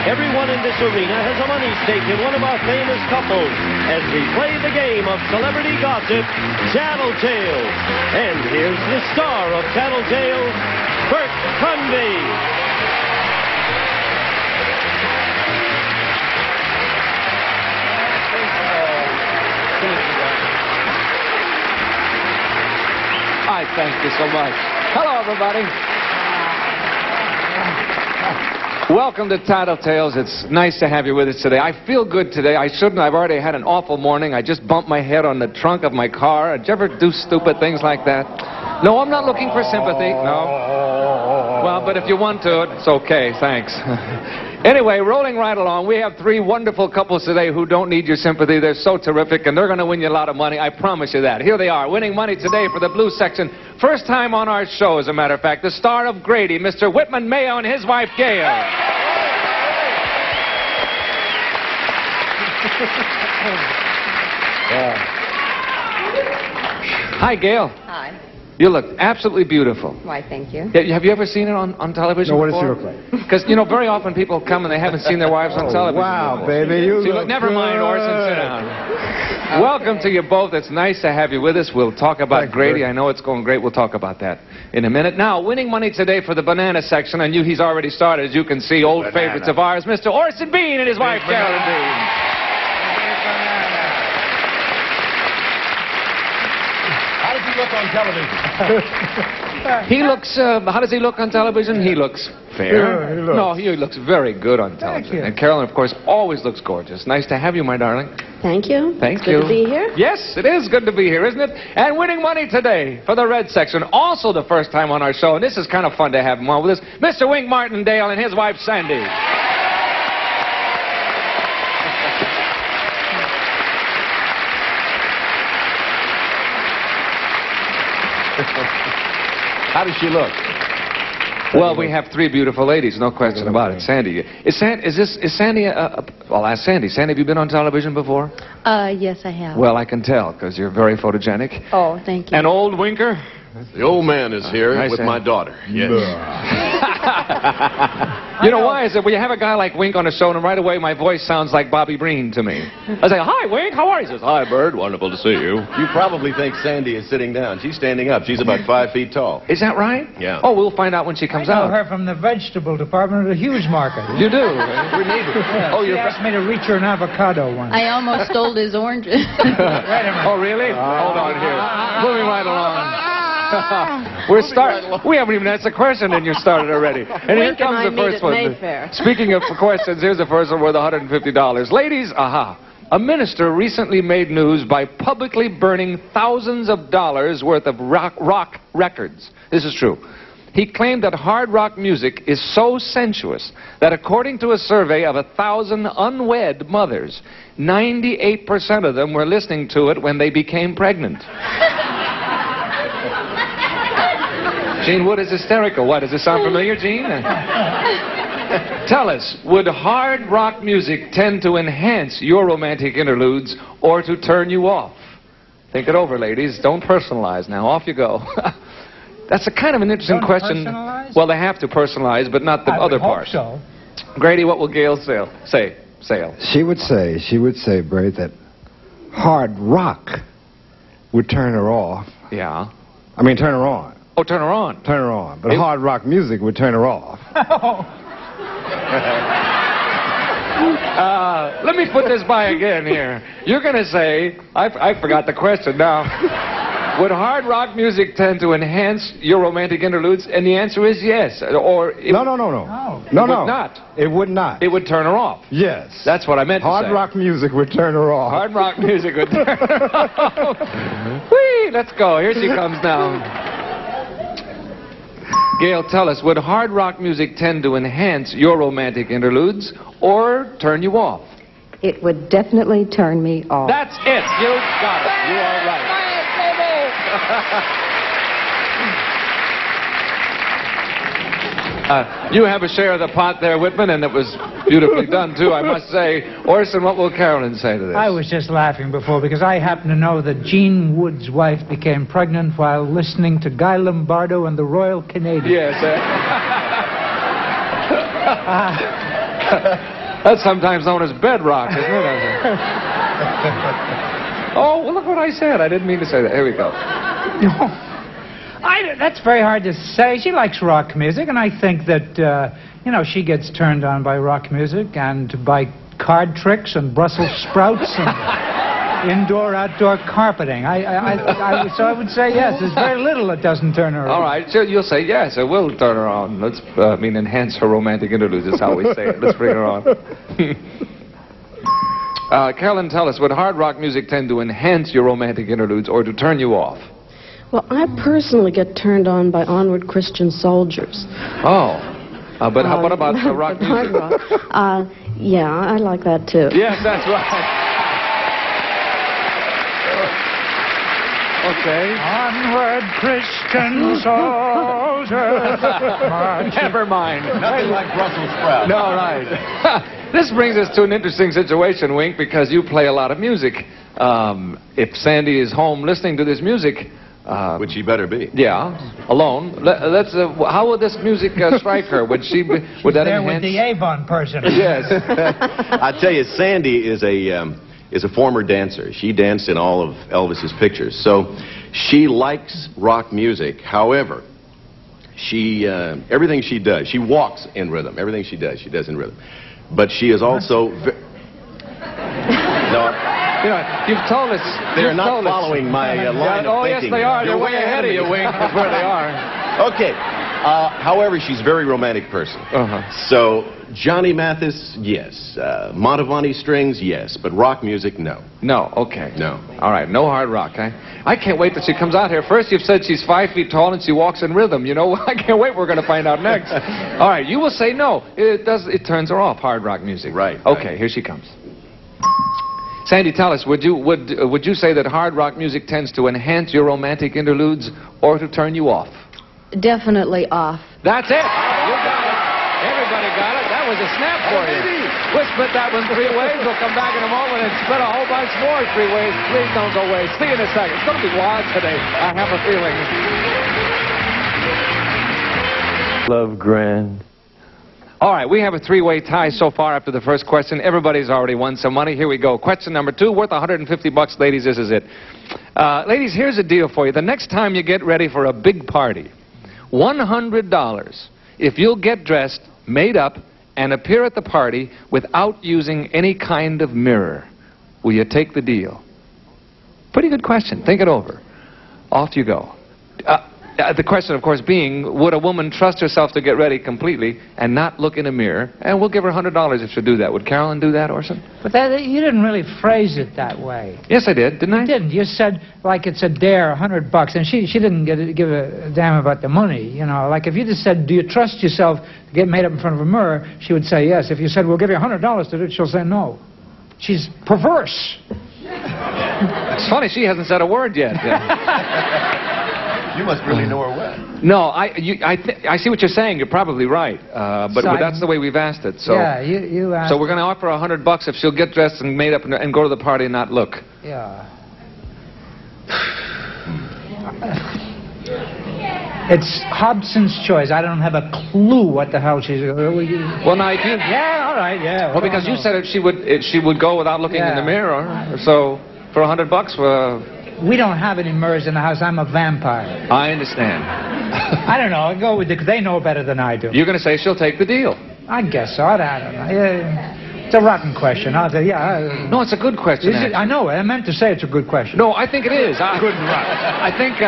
Everyone in this arena has a money stake in one of our famous couples as we play the game of celebrity gossip, Tattletales. And here's the star of Tattletales, Bert Convy. I thank you so much. Hello, everybody. Welcome to Tattletales. It's nice to have you with us today. I feel good today. I shouldn't. I've already had an awful morning. I just bumped my head on the trunk of my car. Did you ever do stupid things like that? No, I'm not looking for sympathy. No. Well, but if you want to, it's okay. Thanks. Anyway, rolling right along, we have three wonderful couples today who don't need your sympathy. They're so terrific, and they're going to win you a lot of money. I promise you that. Here they are, winning money today for the blue section. First time on our show, as a matter of fact, the star of Grady, Mr. Whitman Mayo, and his wife, Gail. Hi, Gail. Hi. You look absolutely beautiful. Why, thank you. Yeah, have you ever seen it on television No, what before? does she look like? Because, you know, very often people come and they haven't seen their wives on television Wow, before. baby, you See, look never mind, Orson, sit down. Welcome to you both. It's nice to have you with us. We'll talk about Thanks, Grady. Bert. I know it's going great. We'll talk about that in a minute. Now, winning money today for the banana section, and he's already started, as you can see, old favorites of ours, Mr. Orson Bean and his wife, Carolyn Bean. How does he look on television? He looks, how does he look on television? He looks fair. Yeah, he looks. No, he looks very good on television. And Carolyn, of course, always looks gorgeous. Nice to have you, my darling. Thank you. Thank Good you. to be here. Yes, it is good to be here, isn't it? And winning money today for the red section, also the first time on our show, and this is kind of fun to have him on with us, Mr. Wink Martindale and his wife, Sandy. How does she look? Well, we have three beautiful ladies, no question about it. Sandy, is Sandy, well, ask Sandy. Sandy, have you been on television before? Yes, I have. Well, I can tell, because you're very photogenic. Oh, thank you. An old winker? The old man is here Nice with to my have- daughter. Yes. You know why? Is that when you have a guy like Wink on a show, and right away my voice sounds like Bobby Breen to me. I say, "Hi, Wink, how are you?" He says, "Hi, Bird, wonderful to see you." You probably think Sandy is sitting down. She's standing up. She's about 5 feet tall. Is that right? Yeah. Oh, we'll find out when she comes I know out. her from the vegetable department of the Hughes Market. You do? We need her. Oh, She you're... asked me to reach her an avocado once. I almost stole his oranges. Wait a minute. Oh, really? Hold on here. Moving right along. We haven't even asked a question and you started already. And here Wink and I comes the meet first at one. Mayfair. Speaking of questions, here's the first one worth $150. Ladies, a minister recently made news by publicly burning thousands of dollars worth of rock records. This is true. He claimed that hard rock music is so sensuous that according to a survey of 1,000 unwed mothers, 98% of them were listening to it when they became pregnant. Gene Wood is hysterical. What, does this sound familiar, Gene? Tell us, would hard rock music tend to enhance your romantic interludes or to turn you off? Think it over, ladies. Don't personalize now. Off you go. That's a kind of an interesting Don't question. personalize? Well, they have to personalize, but not the I other would hope part. so. Grady, what will Gail say? She would say, Bert, that hard rock would turn her off. Yeah. I mean, turn her on. Oh, turn her on. Turn her on. But hard rock music would turn her off. Let me put this by again here. You're going to say, I forgot the question now. Would hard rock music tend to enhance your romantic interludes? And the answer is yes. Or it, No. It would not. It would not. It would turn her off. Yes. That's what I meant to say. Hard rock music would turn her off. Hard rock music would turn her off. Whee! Let's go. Here she comes now. Gail, tell us, would hard rock music tend to enhance your romantic interludes or turn you off? It would definitely turn me off. That's it. You got it. You are right. You have a share of the pot there, Whitman, and it was beautifully done, too, I must say. Orson, what will Carolyn say to this? I was just laughing before because I happen to know that Gene Wood's wife became pregnant while listening to Guy Lombardo and the Royal Canadians. Yes. That's sometimes known as bedrock, isn't it? Oh, well, look what I said. I didn't mean to say that. Here we go. That's very hard to say. She likes rock music, and I think that, you know, she gets turned on by rock music and by card tricks and Brussels sprouts and indoor-outdoor carpeting. So I would say yes. There's very little that doesn't turn her on. All right, so you'll say yes, it will turn her on. Let's, enhance her romantic interludes is how we say it. Let's bring her on. Carolyn, tell us, would hard rock music tend to enhance your romantic interludes or to turn you off? Well, I personally get turned on by Onward Christian Soldiers. Oh. But what about the rock music? Hard rock. Yeah, I like that too. Yes, that's right. Okay. Onward, Christian soldiers. Never mind. Nothing like Brussels sprouts. No, right. This brings us to an interesting situation, Wink, because you play a lot of music. If Sandy is home listening to this music... Which she better be. Yeah, alone. How would this music strike her? Would that There enhance? with the Avon person. Yes. I tell you, Sandy is a former dancer. She danced in all of Elvis's pictures. So she likes rock music. However, everything she does, she walks in rhythm. Everything she does in rhythm. But she is also... No, you know, you've told us... They're not following my line of thinking. Oh, yes, they are. They're way ahead of you, Wink. That's where they are. Okay. However, she's a very romantic person. So, Johnny Mathis, yes. Montavani strings, yes. But rock music, no. No, okay. No. All right, no hard rock, eh? I can't wait till she comes out here. First, you've said she's 5 feet tall and she walks in rhythm. You know, I can't wait. We're going to find out next. All right, you will say no. It turns her off, hard rock music. Right. Okay, here she comes. Sandy, tell us, would you say that hard rock music tends to enhance your romantic interludes or to turn you off? Definitely off. That's it. You got it. Everybody got it. That was a snap for you. We'll split that one 3 ways. We'll come back in a moment and split a whole bunch more 3 ways. Please don't go away. See you in a second. It's going to be wild today. I have a feeling. Love grand. All right, we have a 3-way tie so far after the first question. Everybody's already won some money. Here we go. Question number 2, worth $150. Ladies, this is it. Ladies, here's a deal for you. The next time you get ready for a big party, $100 if you'll get dressed, made up, and appear at the party without using any kind of mirror. Will you take the deal? Pretty good question. Think it over. Off you go. The question, of course, being, would a woman trust herself to get ready completely and not look in a mirror? And we'll give her $100 if she'll do that. Would Carolyn do that, Orson? But you didn't really phrase it that way. Yes, I did, didn't I? You didn't. You said, like, it's a dare, $100. And she didn't give a damn about the money, you know. Like, if you just said, do you trust yourself to get made up in front of a mirror, she would say yes. If you said, we'll give you $100 to do it, she'll say no. She's perverse. It's funny, she hasn't said a word yet. You must really know her well. No, I see what you're saying. You're probably right. But that's the way we've asked it. So, yeah, you asked. So we're going to offer $100 if she'll get dressed and made up and go to the party and not look. Yeah. It's Hobson's choice. I don't have a clue what the hell she's... Well, now, if you... Yeah, all right, yeah. Well, because you said she would go without looking in the mirror. So, for $100, we don't have any mirrors in the house. I'm a vampire. I understand. I don't know. I'll go with they know better than I do. You're going to say she'll take the deal. I guess so. I don't know. It's a rotten question. I'll say, yeah. No, it's a good question. I know. I meant to say it's a good question. No, I think it is. Good and right. I think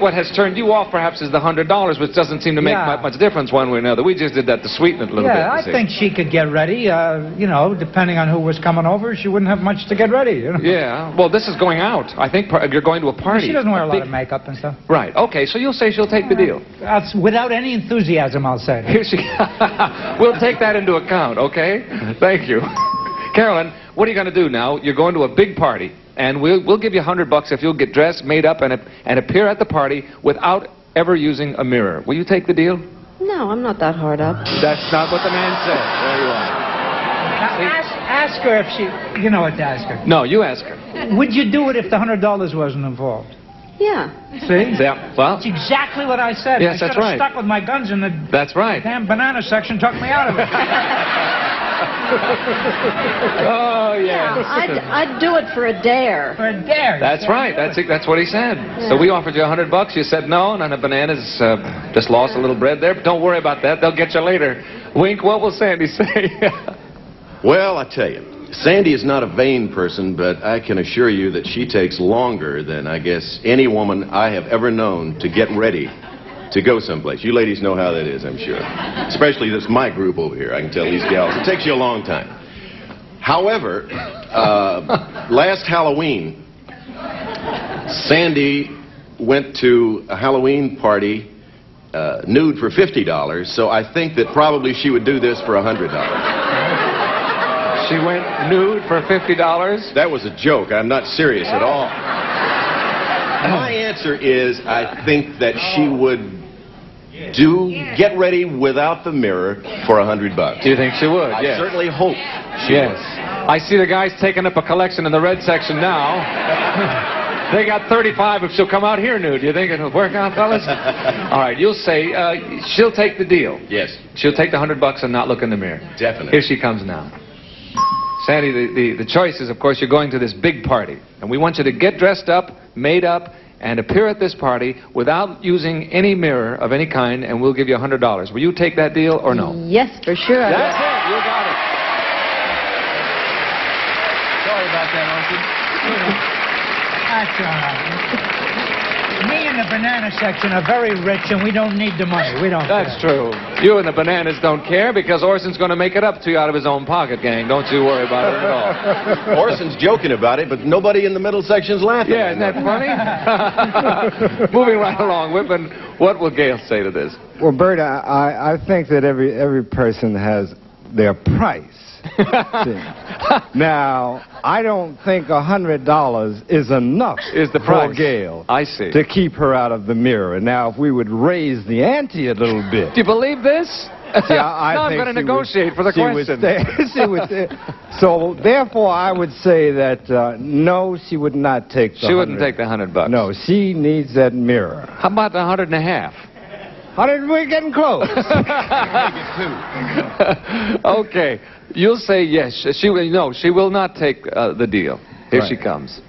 what has turned you off perhaps is the $100, which doesn't seem to make much difference one way or another. We just did that to sweeten it a little bit. Yeah, I think she could get ready. You know, depending on who was coming over, she wouldn't have much to get ready. You know? Yeah. Well, this is going out. I think you're going to a party. She doesn't wear a lot of makeup and stuff. Right. Okay. So you'll say she'll take the deal. Without any enthusiasm, I'll say. Here she. We'll take that into account. Okay. Thank you. Carolyn, what are you going to do now? You're going to a big party, and we'll give you $100 if you'll get dressed, made up, and appear at the party without ever using a mirror. Will you take the deal? No, I'm not that hard up. That's not what the man said. There you are. Ask her if she... You know what to ask her. No, you ask her. Would you do it if the $100 wasn't involved? Yeah. See? Yeah, well, That's exactly what I said. Yes, I that's should have right. stuck with my guns in the that's right. damn banana section, took me out of it. Oh, Yeah, yeah. I'd do it for a dare. For a dare. That's right. That's what he said. So we offered you $100. You said no, and then the bananas just lost a little bread there. But don't worry about that. They'll get you later. Wink, what will Sandy say? Well, I tell you, Sandy is not a vain person, but I can assure you that she takes longer than, I guess, any woman I have ever known to get ready to go someplace. You ladies know how that is, I'm sure. Especially this my group over here. I can tell these gals. It takes you a long time. However, last Halloween, Sandy went to a Halloween party nude for $50, so I think that probably she would do this for $100. She went nude for $50? That was a joke. I'm not serious at all. My answer is I think that she would get ready without the mirror for $100. Do you think she would? I Yes. certainly hope she Yes. would. I see the guys taking up a collection in the red section now. They got 35 if she'll come out here nude. Do you think it'll work out, fellas? All right, you'll say she'll take the deal. Yes, She'll take the $100 and not look in the mirror. definitely. Here she comes now. Sandy, the choice is, of course, you're going to this big party. And we want you to get dressed up, made up, and appear at this party without using any mirror of any kind, and we'll give you $100. Will you take that deal or no? Yes, for sure. I That's it. You got it. Sorry about that, Orson. That's all right. Me and the banana section are very rich, and we don't need the money. We don't. That's true. You and the bananas don't care because Orson's going to make it up to you out of his own pocket, gang. Don't you worry about it at all. Orson's joking about it, but nobody in the middle section's laughing. Yeah, isn't that funny? Moving right along, Whitman, what will Gail say to this? Well, Bert, I think that every person has their price. See. Now, I don't think $100 is enough Is the for price. Gail I see. to keep her out of the mirror. Now, if we would raise the ante a little bit. Do you believe this? See, I no, I'm think going to she negotiate for the she would question. stay- she would stay. So, therefore, I would say that, no, she would not take the She wouldn't 100. take the $100. No, she needs that mirror. How about the 150? 100, we're getting close. Okay. You'll say yes. She will not take the deal. Here Right. she comes.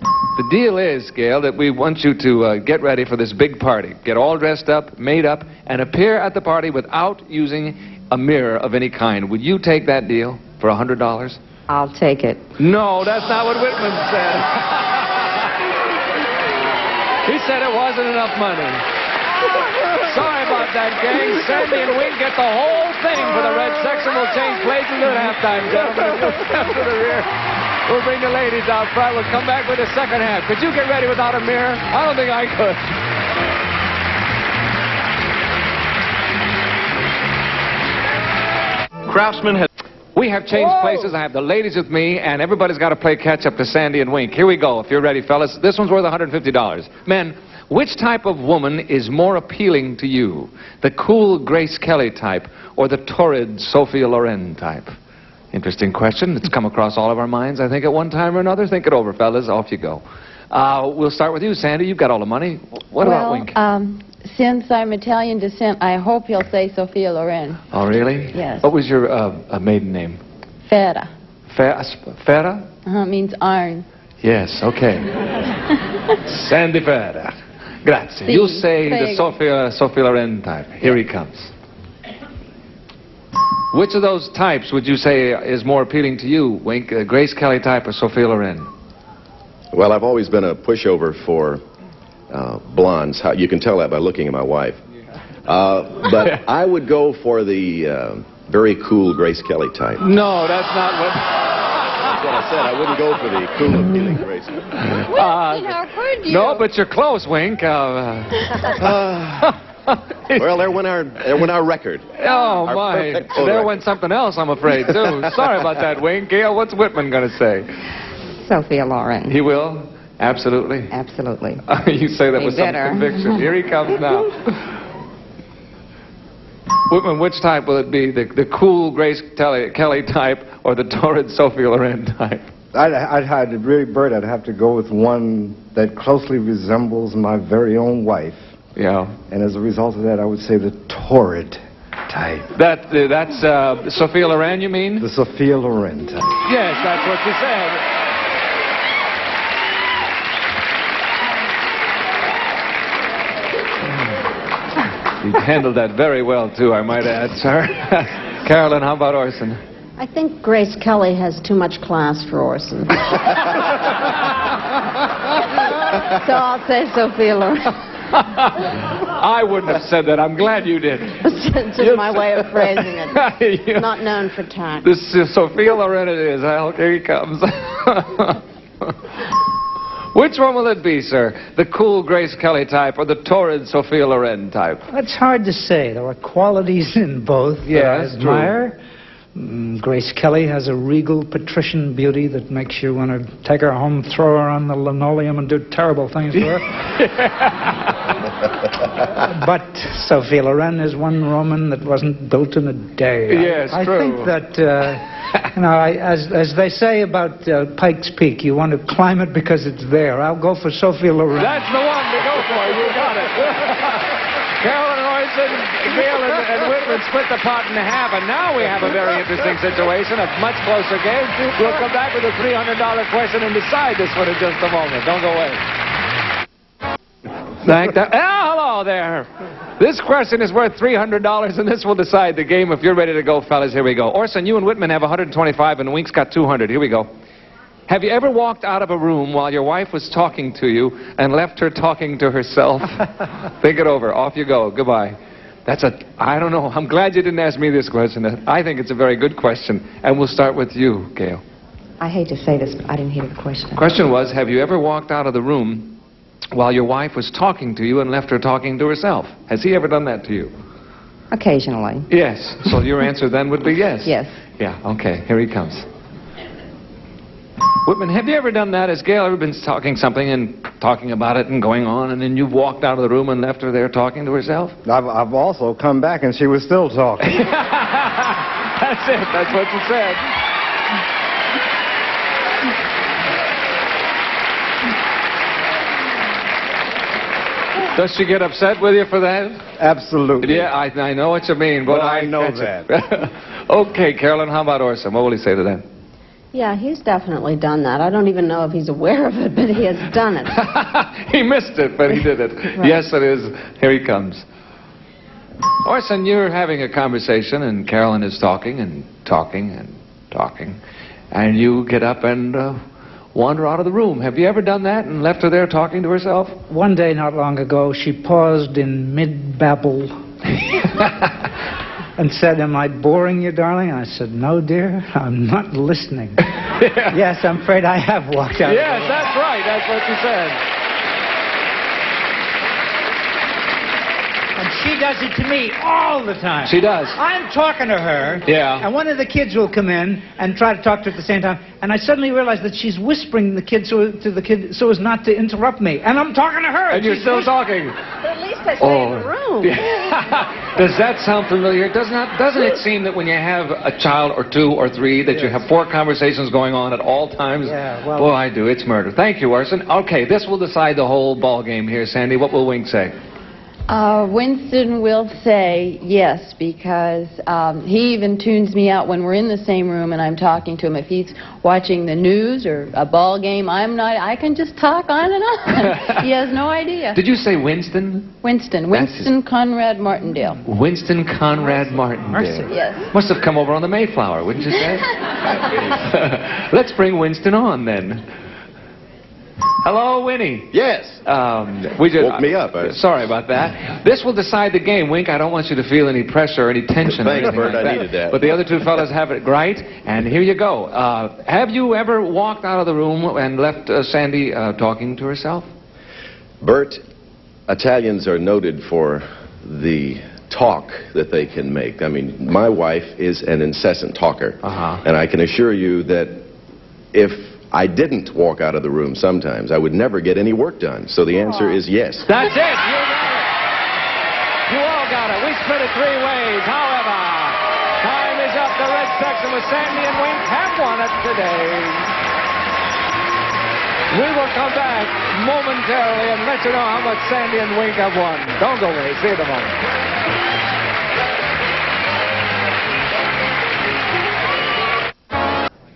The deal is, Gail, that we want you to get ready for this big party. Get all dressed up, made up, and appear at the party without using a mirror of any kind. Would you take that deal for $100? I'll take it. No, that's not what Whitman said. He said it wasn't enough money. Sorry about that, gang. Sandy and Wink get the whole thing for the red section. We'll change places at halftime, gentlemen. You'll step to the rear. We'll bring the ladies out front. We'll come back with the second half. Could you get ready without a mirror? I don't think I could. Craftsman has... We have changed places. I have the ladies with me, and everybody's got to play catch-up to Sandy and Wink. Here we go, if you're ready, fellas. This one's worth $150. Men, which type of woman is more appealing to you? The cool Grace Kelly type or the torrid Sophia Loren type? Interesting question. It's come across all of our minds, I think, at one time or another. Think it over, fellas. Off you go. We'll start with you, Sandy. You've got all the money. What about Wink? Since I'm Italian descent, I hope he'll say Sophia Loren. Oh, really? Yes. What was your maiden name? Fera. Fera? Means iron. Yes, okay. Sandy Ferra. Grazie. You say the Sophia Loren type. Here he comes. Which of those types would you say is more appealing to you, Wink? Grace Kelly type or Sophia Loren? Well, I've always been a pushover for blondes. You can tell that by looking at my wife. But I would go for the very cool Grace Kelly type. No, that's not what... That's what I said. I wouldn't go for the cool, appealing Grace. No, but you're close, Wink. Well, there went our record. Oh, Our my. perfect photo There record. went something else, I'm afraid, too. Sorry about that, Wink. Gail, what's Whitman going to say? Sophia Loren. He will? Absolutely. Absolutely. You say that They with some better. conviction. Here he comes now. Whitman, which type will it be? The cool Grace Kelly type or the torrid Sophia Loren type? Really, Bert, I'd have to go with one that closely resembles my very own wife. Yeah. And as a result of that, I would say the torrid type. That's Sophia Loren, you mean? The Sophia Loren type. Yes, that's what you said. You handled that very well, too, I might add, sir. Carolyn, how about Orson? I think Grace Kelly has too much class for Orson. So I'll say Sophia Loren. I wouldn't have said that. I'm glad you did. It's just my way of phrasing it. Not known for tact. This is Sophia Loren it is. Here he comes. Which one will it be, sir? The cool Grace Kelly type or the torrid Sophia Loren type? It's hard to say. There are qualities in both that I admire. Grace Kelly has a regal patrician beauty that makes you want to take her home, throw her on the linoleum, and do terrible things to her. But Sophia Loren is one woman that wasn't built in a day. Yes, I true. think that, as they say about Pikes Peak, you want to climb it because it's there. I'll go for Sophia Loren. That's the one to go for. You got it. Carolyn and Orson, Gail and Whitman split the pot in half, and now we have a very interesting situation, a much closer game. We'll come back with a $300 question and decide this one in just a moment. Don't go away. Hello there. This question is worth $300, and this will decide the game. If you're ready to go, fellas, here we go. Orson, you and Whitman have 125, and Wink's got 200. Here we go. Have you ever walked out of a room while your wife was talking to you and left her talking to herself? Think it over. Off you go. Goodbye. I don't know. I'm glad you didn't ask me this question. I think it's a very good question. And we'll start with you, Gail. I hate to say this, but I didn't hear the question. The question was, have you ever walked out of the room while your wife was talking to you and left her talking to herself? Has he ever done that to you? Occasionally. Yes. So your answer then would be yes? Yes. Yeah, okay. Here he comes. Whitman, have you ever done that? Has Gail ever been talking something and talking about it and going on, and then you've walked out of the room and left her there talking to herself? I've also come back and she was still talking. That's it. That's what you said. Does she get upset with you for that? Absolutely. Yeah, I know what you mean, but I know that. Okay, Carolyn, how about Orson? What will he say to that? Yeah, he's definitely done that. I don't even know if he's aware of it, but he has done it. He missed it, but he did it. Right. Yes, it is. Here he comes. Orson, you're having a conversation, and Carolyn is talking and talking and talking, and you get up and wander out of the room. Have you ever done that and left her there talking to herself? One day not long ago, she paused in mid-babble and said, "Am I boring you, darling?" I said, "No, dear, I'm not listening." Yes, I'm afraid I have walked out. Yes, that's right. That's what you said. And she does it to me all the time. She does. I'm talking to her. Yeah. And one of the kids will come in and try to talk to her at the same time. And I suddenly realize that she's whispering to the kid so as not to interrupt me. And I'm talking to her. And you're still talking. But at least I stay in the room. Does that sound familiar? Doesn't it seem that when you have a child or two or three that you have 4 conversations going on at all times? Yeah, well... Boy, I do. It's murder. Thank you, Orson. Okay, this will decide the whole ball game here, Sandy. What will Wink say? Winston will say yes, because he even tunes me out when we're in the same room and I'm talking to him. If he's watching the news or a ball game, I can just talk on and on. He has no idea. Did you say Winston? Winston Conrad Martindale. Winston Conrad Martindale. Yes. Must have come over on the Mayflower, wouldn't you say? Let's bring Winston on, then. Hello, Winnie. Yes. We just woke me up. Sorry about that. This will decide the game, Wink. I don't want you to feel any pressure or any tension. Thanks, Bert. Like I needed that. But the other 2 fellas have it right, and here you go. Have you ever walked out of the room and left Sandy talking to herself? Bert, Italians are noted for the talk that they can make. I mean, my wife is an incessant talker. And I can assure you that if I didn't walk out of the room sometimes, I would never get any work done. So the answer is yes. That's it. You got it. You all got it. We split it 3 ways. However, time is up. The red section with Sandy and Wink have won it today. We will come back momentarily and let you know how much Sandy and Wink have won. Don't go away. See you in a moment.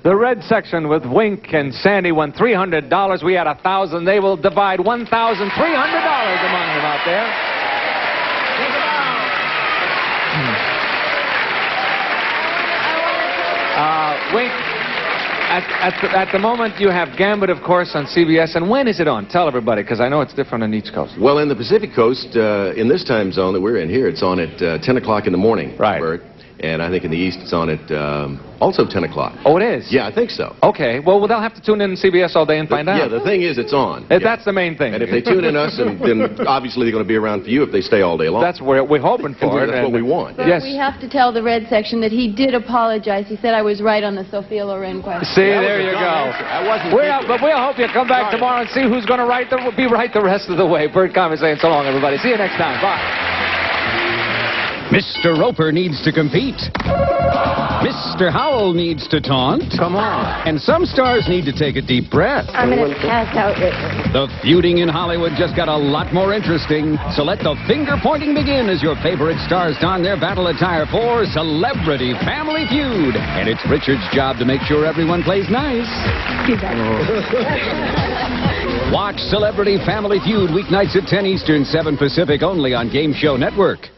The red section with Wink and Sandy won $300. We had $1,000. They will divide $1,300 among them out there. Wink, at the moment you have Gambit, of course, on CBS. And when is it on? Tell everybody, because I know it's different on each coast. Well, in the Pacific Coast, in this time zone that we're in here, it's on at 10 o'clock in the morning. Right. Bert. And I think in the East it's on at also 10 o'clock. Oh, it is? Yeah, I think so. Okay. Well, they'll have to tune in to CBS all day and find out. Yeah, the thing is it's on. That's the main thing. And if they tune in us, then obviously they're going to be around for you if they stay all day long. That's what we're hoping for. That's what we want. But we have to tell the red section that he did apologize. He said I was right on the Sophia Loren question. See, there you go. But we'll hope you come back tomorrow and see who's going to be right the rest of the way. Bert Convy saying so long, everybody. See you next time. Bye. Mr. Roper needs to compete. Mr. Howell needs to taunt. Come on. And some stars need to take a deep breath. I'm going to pass out right now. The feuding in Hollywood just got a lot more interesting. So let the finger-pointing begin as your favorite stars don their battle attire for Celebrity Family Feud. And it's Richard's job to make sure everyone plays nice. Watch Celebrity Family Feud weeknights at 10 Eastern, 7 Pacific, only on Game Show Network.